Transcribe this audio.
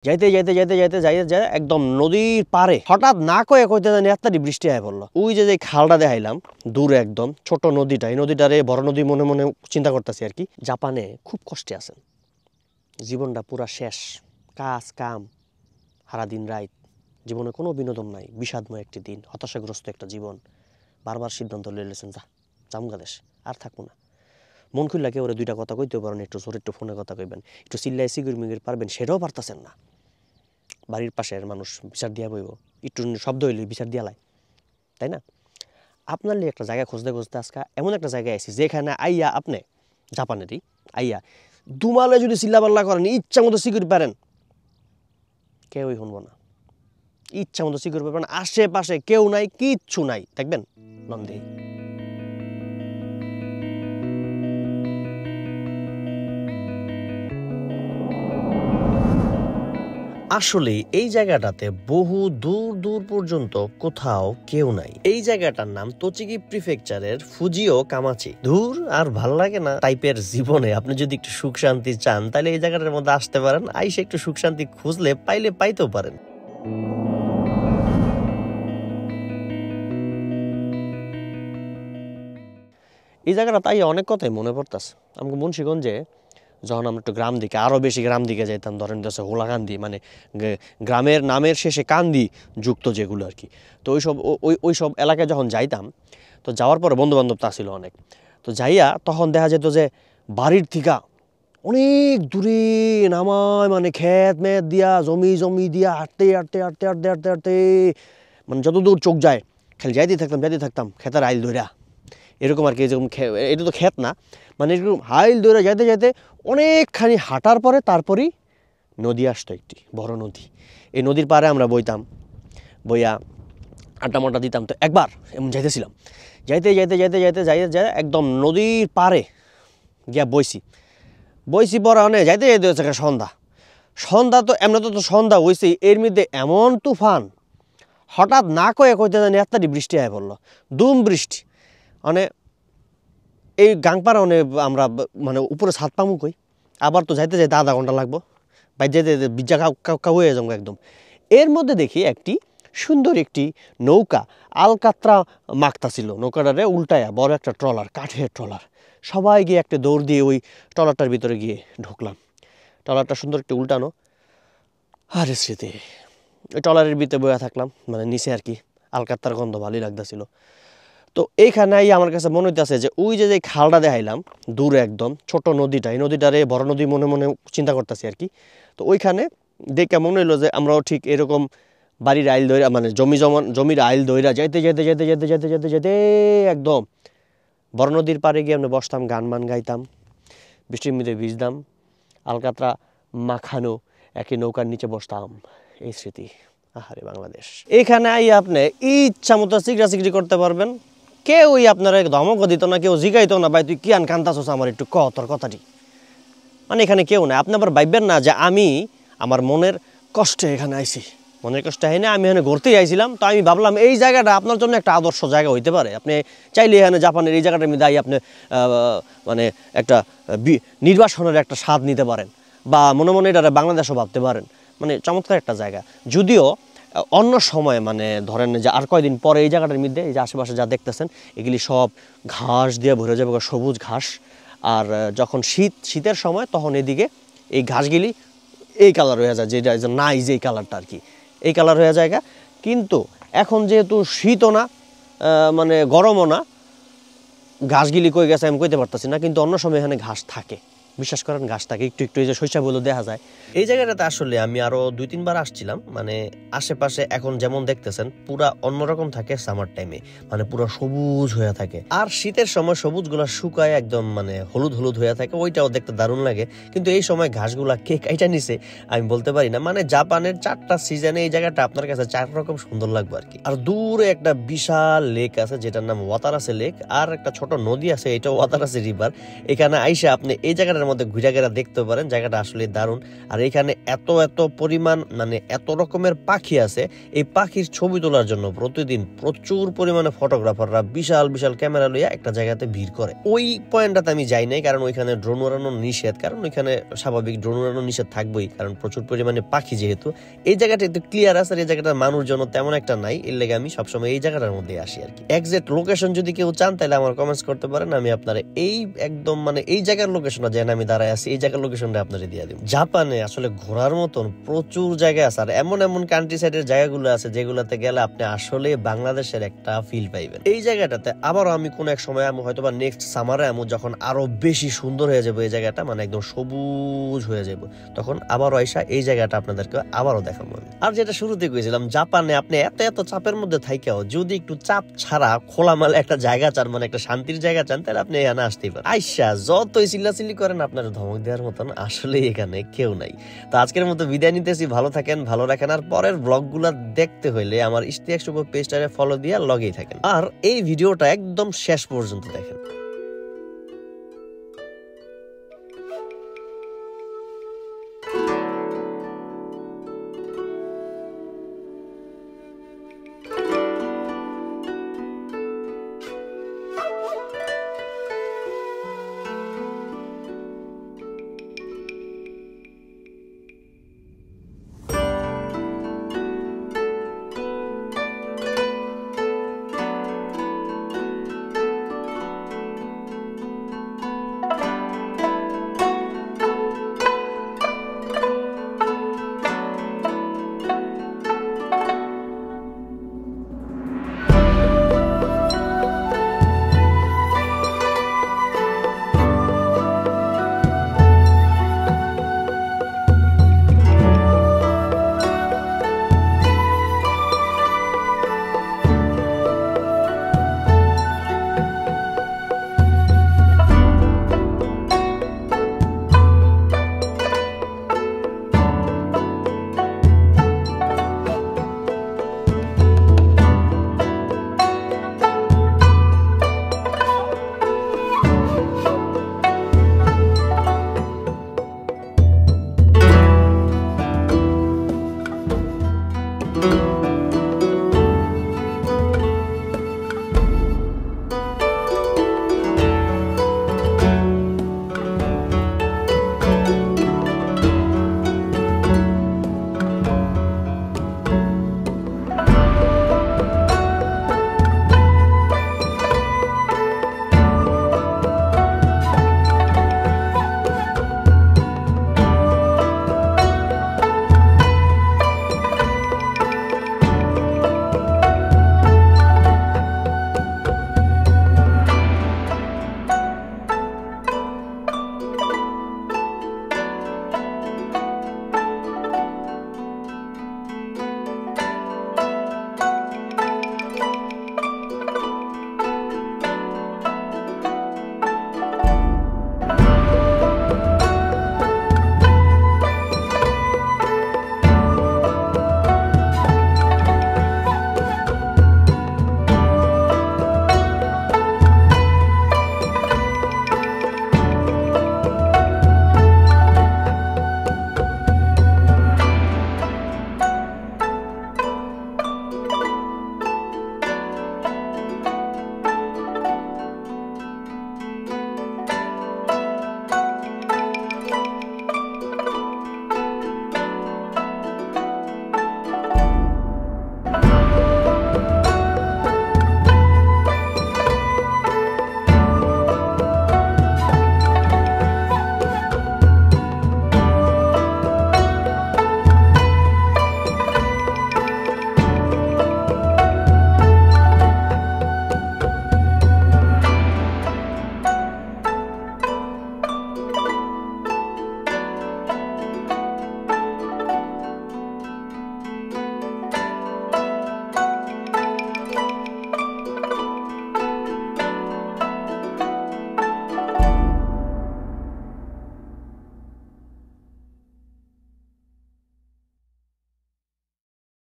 যাইতে যাইতে যাইতে যাইতে যাইতে যায় একদম নদীর পারে হঠাৎ না কয়ে কইতে জানি এতটাই বৃষ্টি আয় পড়লো। ওই যে খালটা দেখাইলাম দূরে একদম ছোট নদীটা, এই নদীটারে বড় নদী মনে মনে চিন্তা করতেছি আর কি। জাপানে খুব কষ্টে আছেন, জীবনটা পুরা শেষ, কাজ কাম সারাদিন রাত, জীবনে কোনো বিনোদন নাই, বিষাদময় একটি দিন, হতাশাগ্রস্ত একটা জীবন। বারবার সিদ্ধান্ত লইলেছেন জামগা দেশ আর থাকবো না। মন খুললা কেউ দুইটা কথা কইতেও পারেন, একটু জোরে একটু ফোনে কথা কইবেন, একটু চিল্লাই সিগুর মিগুর পারবেন, সেটাও পারতেছেন না। বাড়ির পাশের মানুষ বিচার দিয়া বইব, একটু শব্দ হইলে বিচার দিয়া লাই, তাই না? আপনার লিয়ে একটা জায়গা খুঁজতে খুঁজতে আজকে এমন একটা জায়গায় আইছি যেখানে আইয়া আপনি জাপানেরই আইয়া দুমালে যদি চিল্লাপাল্লা করেন, ইচ্ছা মতো সিকিউর পারেন, কেউই শুনবো না। ইচ্ছা মতো সিকিউর পাবেন, আশেপাশে কেউ নাই, কিচ্ছু নাই, দেখবেন নন্দী। আসলে এই জায়গাটাতে বহু দূর দূর পর্যন্ত কোথাও কেউ নাই। এই জায়গাটার নাম তোচিকি প্রিফেকচারের ফুজিও কামাচি। দূর আর ভাল লাগে না টাইপের জীবনে আপনি যদি একটু সুখ শান্তি চান, তাহলে এই জায়গাটার মধ্যে আসতে পারেন। আইসে একটু সুখ শান্তি খুঁজলে পাইতেও পারেন। এই জায়গাটা তাই অনেক কথাই মনে পড়তেছে আমাকে। মুন্সিগঞ্জে যখন আমরা একটু গ্রাম দিকে, আরও বেশি গ্রাম দিকে যাইতাম, ধরেন হচ্ছে হোলাকান্দি, মানে গ্রামের নামের শেষে কান্দি যুক্ত যেগুলো আর কি, তো ওই সব এলাকায় যখন যাইতাম, তো যাওয়ার পরে বন্ধুবান্ধব তা ছিল অনেক। তো যাইয়া তখন দেখা যেত যে বাড়ির থিকা অনেক দূরে নামায়, মানে খেত মেত দিয়া জমি দিয়া হাঁটতে হাঁটতে হাঁটতে হাঁটতে হাঁটতে হাঁটতে মানে যত দূর চোখ যায় খালি যাইতে থাকতাম খেতের আইল ধইরা, এরকম আর কি। যেরকম এটা তো ক্ষেত না, মানে এরকম হাইল দৌড়ে যাইতে যাইতে অনেকখানি হাঁটার পরে তারপরই নদী আসতো, একটি বড় নদী। এই নদীর পাড়ে আমরা বইয়া আড্ডা মাড্ডা দিতাম। তো একবার এমন যাইতেছিলাম, যাইতে একদম নদীর পাড়ে গিয়া বইছি পরে অনেক যাইতে হচ্ছে সন্ধ্যা। তো এমনি তো সন্ধ্যা হয়েছে, এর মধ্যে এমন তুফান, হঠাৎ না কয়ে কইতে জানি এতটাই বৃষ্টি আয় পড়লো, দুম বৃষ্টি। মানে এই গাংপাড়া আমরা মানে উপরে ছাদ পামু কই, আবার তো যাইতে আধা ঘন্টা লাগবো, বাইর যাইতে বিজ্জা কাউ হয়ে যাবো একদম। এর মধ্যে দেখি একটি সুন্দর একটি নৌকা আলকাত্রা মাখতা ছিল, নৌকাটারে উল্টায়া বড় একটা ট্রলার, কাঠের ট্রলার। সবাই গিয়ে একটা দৌড় দিয়ে ওই ট্রলারটার ভিতরে গিয়ে ঢুকলাম। ট্রলারটা সুন্দর একটু উল্টানো, আরে স্মৃতি। ওই ট্রলারের ভিতরে বয়া থাকলাম, মানে নিচে আর কি, আলকাত্রার গন্ধ ভালোই লাগতেছিল। তো এইখানে আমার কাছে মনে হইতেছে যে ওই যে খালটা দেখাইলাম দূরে একদম ছোট নদীটা, এই নদীটারে বড় নদী মনে মনে চিন্তা করতেছি আর কি। তো ওইখানে দেখে মনে হইলো যে আমরাও ঠিক এরকম বাড়ির আইল দইরা, মানে জমির আইল দইরা যাইতে একদম বড় নদীর পাড়ে গিয়ে আমরা বসতাম, গান মান গাইতাম, বৃষ্টির মধ্যে ভিজতাম, আলকাতরা মাখানো একই নৌকার নিচে বসতাম। এই স্মৃতি, আহারে বাংলাদেশ। এইখানে আপনি ইচ্ছা মতো চিকড়ি করতে পারবেন, কেউই আপনার ধমকও দিত না, কেউ জিগাইতো না, ভাই তুই কি আন কান্তাছস, আমার একটু তোর কথাটি। মানে এখানে কেউ না। আপনি আবার ভাববেন না যে আমি আমার মনের কষ্টে এখানে আইছি, মনের কষ্টে হয় না, আমি এখানে ঘুরতেই আইছিলাম। তো আমি ভাবলাম এই জায়গাটা আপনার জন্য একটা আদর্শ জায়গা হইতে পারে। আপনি চাইলে এখানে জাপানের এই জায়গাটার মধ্যে আপনি মানে একটা নির্বাসনের একটা স্বাদ নিতে পারেন, বা মনে মনে এটা বাংলাদেশও ভাবতে পারেন। মানে চমৎকার একটা জায়গা। যদিও অন্য সময়, মানে ধরেন যে আর কয়দিন পরে এই জায়গাটার মধ্যে এই যে আশেপাশে যা দেখতেছেন এগুলি সব ঘাস দিয়ে ভরে যাবে, সবুজ ঘাস। আর যখন শীতের সময় তখন এদিকে এই ঘাসগুলি এই কালার হয়ে যায়, যেটা নাই যে এই কালারটা আর কি, এই কালার হয়ে যায়। কিন্তু এখন যেহেতু শীতও না, মানে গরমও না, ঘাসগুলি কই গেছে আমি কইতে পারতেছি না, কিন্তু অন্য সময় এখানে ঘাস থাকে, বিশ্বাস করেন ঘাস থাকে একটু একটু, এই যে শৈশবগুলো দেখা যায়। এই জায়গাটাতে আসলে আমি আরো 2-3 বার আসছিলাম। মানে আশেপাশে এখন যেমন দেখতেছেন পুরা অন্যরকম থাকে সামার টাইমে, মানে পুরো সবুজ হয়ে থাকে। আর শীতের সময় সবুজগুলা শুকায় একদম মানে হলুদ হলুদ হয়ে থাকে, ওইটাও দেখতে দারুণ লাগে। কিন্তু এই সময় ঘাসগুলা কে কাইটা নিছে আমি বলতে পারি না। মানে জাপানের 4টা সিজনে এই জায়গাটা আপনার কাছে 4 রকম সুন্দর লাগবে আর কি। আর দূরে একটা বিশাল লেক আছে যেটার নাম ওয়াতারাসে লেক, আর একটা ছোট নদী আছে, এটা ওয়াতারাসে রিভার। এখানে আইসা আপনি এই জায়গাটা জায়গাটার মধ্যে ঘুরে ঘেরা দেখতে পারেন, জায়গাটা আসলে দারুণ। আর এখানে এত এত পরিমাণ মানে এত রকমের পাখি আছে, এই পাখির ছবি তোলার জন্য প্রতিদিন প্রচুর পরিমাণে ফটোগ্রাফাররা বিশাল বিশাল ক্যামেরা লইয়া একটা জায়গাতে ভিড় করে। ওই পয়েন্টটাতে আমি যাই নাই, কারণ ওইখানে ড্রোন উড়ানো নিষেধ, কারণ ওইখানে স্বাভাবিক ড্রোন উড়ানো নিষেধ থাকবেই, কারণ প্রচুর পরিমাণে পাখি যেহেতু। এই জায়গাটা একটু ক্লিয়ার আছে, আর এই জায়গাটার মানুষজন তেমন একটা নাই, এর লেগে আমি সবসময় এই জায়গাটার মধ্যে আসি আর কি। এক্সাক্ট লোকেশন যদি কেউ চান তাহলে আমার কমেন্টস করতে পারেন, আমি আপনারা এই একদম মানে এই জায়গার লোকেশনটা যেন আমি দাঁড়ায় আছি, এই জায়গার লোকেশনটা আপনারা দিয়ে দিব। জাপানে আসলে ঘোরার মতন প্রচুর জায়গা আছে, আর এমন এমন কান্ট্রি সাইডের জায়গাগুলো আছে যেগুলোতে গেলে আপনি আসলে বাংলাদেশের একটা ফিল পাইবেন। এই জায়গাটাতে আবারও আমি কোন এক সময় হয়তো বা নেক্সট সামারে যখন আরো বেশি সুন্দর হয়ে যাবে এই জায়গাটা, মানে একদম সবুজ হয়ে যাবে, তখন আবারও আইসা এই জায়গাটা আপনাদেরকে আবারও দেখাবো। আর যেটা শুরুতে কইছিলাম, জাপানে আপনি এত এত চাপের মধ্যে থাইকাও যদি একটু চাপ ছাড়া খোলামেলা একটা জায়গা চান, মানে একটা শান্তির জায়গা চান, তাহলে আপনি এখানে আসতেই পারেন। আইসা যতই চিল্লাচিল্লি করেন আপনার ধমক দেওয়ার মতন আসলে এখানে কেউ নাই। তো আজকের মতো বিদায় নিতেছি, ভালো থাকেন, ভালো রাখেন, আর পরের ব্লগগুলা দেখতে হইলে আমার ইশতিয়াক শুভ পেজটারে ফলো দিয়ে লগেই থাকেন, আর এই ভিডিওটা একদম শেষ পর্যন্ত দেখেন।